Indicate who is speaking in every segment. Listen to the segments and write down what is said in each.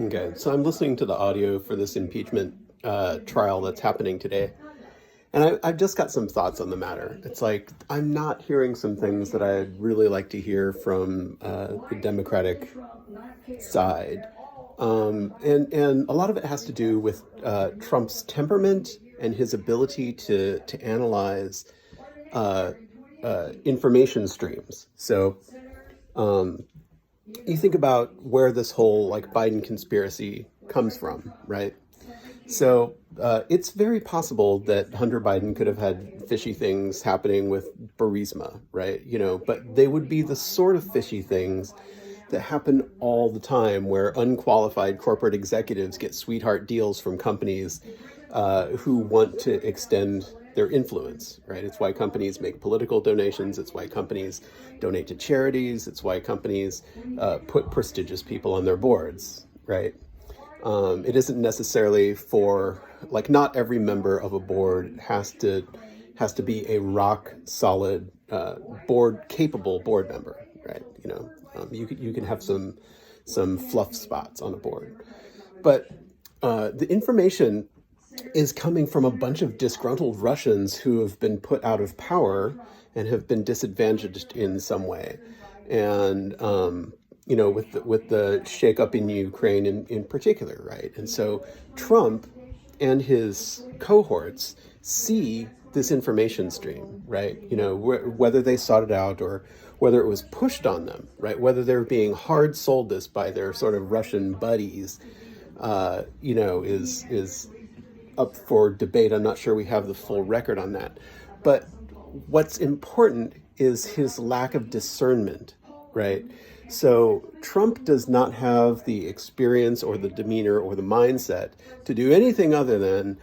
Speaker 1: Okay, so I'm listening to the audio for this impeachment trial that's happening today, and I've just got some thoughts on the matter. It's like I'm not hearing some things that I'd really like to hear from the Democratic side, and a lot of it has to do with Trump's temperament and his ability to analyze information streams. So. You think about where this whole like Biden conspiracy comes from, right? So it's very possible that Hunter Biden could have had fishy things happening with Burisma, right? But they would be the sort of fishy things that happen all the time, where unqualified corporate executives get sweetheart deals from companies who want to extend their influence, right? It's why companies make political donations. It's why companies donate to charities. It's why companies put prestigious people on their boards, right? It isn't necessarily for, like, not every member of a board has to be a rock solid capable board member, right? You can have some fluff spots on a board, but the information is coming from a bunch of disgruntled Russians who have been put out of power and have been disadvantaged in some way. And, with the shakeup in Ukraine in particular, right? And so Trump and his cohorts see this information stream, right? Whether they sought it out or whether it was pushed on them, right? Whether they're being hard sold this by their sort of Russian buddies, is up for debate. I'm not sure we have the full record on that. But what's important is his lack of discernment, right? So Trump does not have the experience or the demeanor or the mindset to do anything other than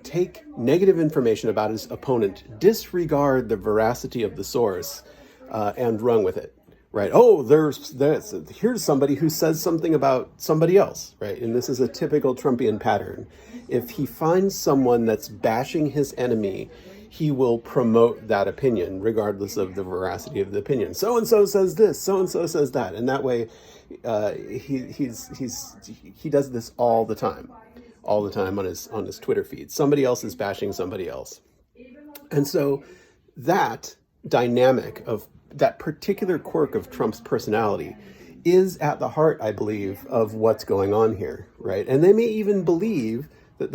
Speaker 1: take negative information about his opponent, disregard the veracity of the source, and run with it. Right. Oh, here's somebody who says something about somebody else. Right. And this is a typical Trumpian pattern. If he finds someone that's bashing his enemy, he will promote that opinion, regardless of the veracity of the opinion. So and so says this. So and so says that. And that way, he does this all the time on his Twitter feed. Somebody else is bashing somebody else, and so that dynamic of that particular quirk of Trump's personality is at the heart, I believe, of what's going on here, right? And they may even believe that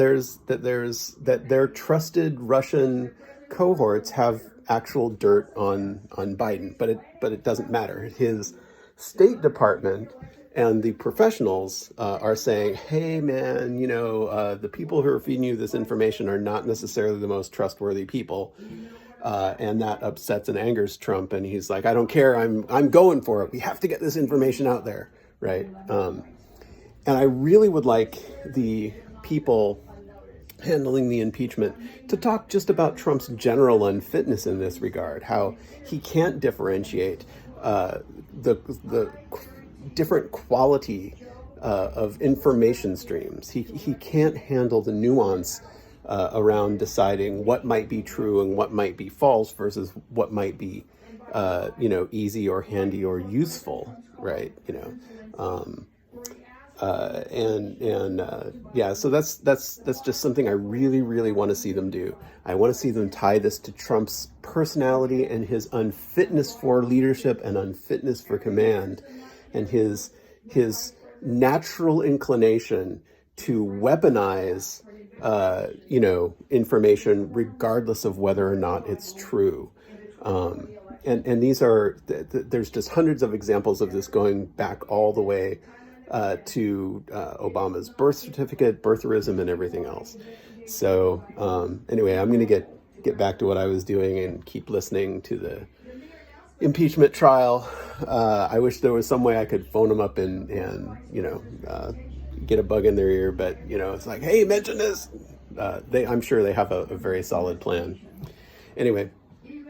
Speaker 1: their trusted Russian cohorts have actual dirt on Biden, but it doesn't matter. His State Department and the professionals are saying, hey, man, the people who are feeding you this information are not necessarily the most trustworthy people. And that upsets and angers Trump, and he's like, I don't care, I'm going for it. We have to get this information out there, right? And I really would like the people handling the impeachment to talk just about Trump's general unfitness in this regard, how he can't differentiate the different quality of information streams. He can't handle the nuance around deciding what might be true and what might be false versus what might be, easy or handy or useful, right? So that's just something I really, really want to see them do. I want to see them tie this to Trump's personality and his unfitness for leadership and unfitness for command, and his natural inclination to weaponize information regardless of whether or not it's true. And these are, there's just hundreds of examples of this going back all the way to Obama's birth certificate, birtherism, and everything else. So anyway, I'm going to get back to what I was doing and keep listening to the impeachment trial. I wish there was some way I could phone them up and get a bug in their ear, but it's like, hey, mention this. I'm sure they have a very solid plan. Anyway,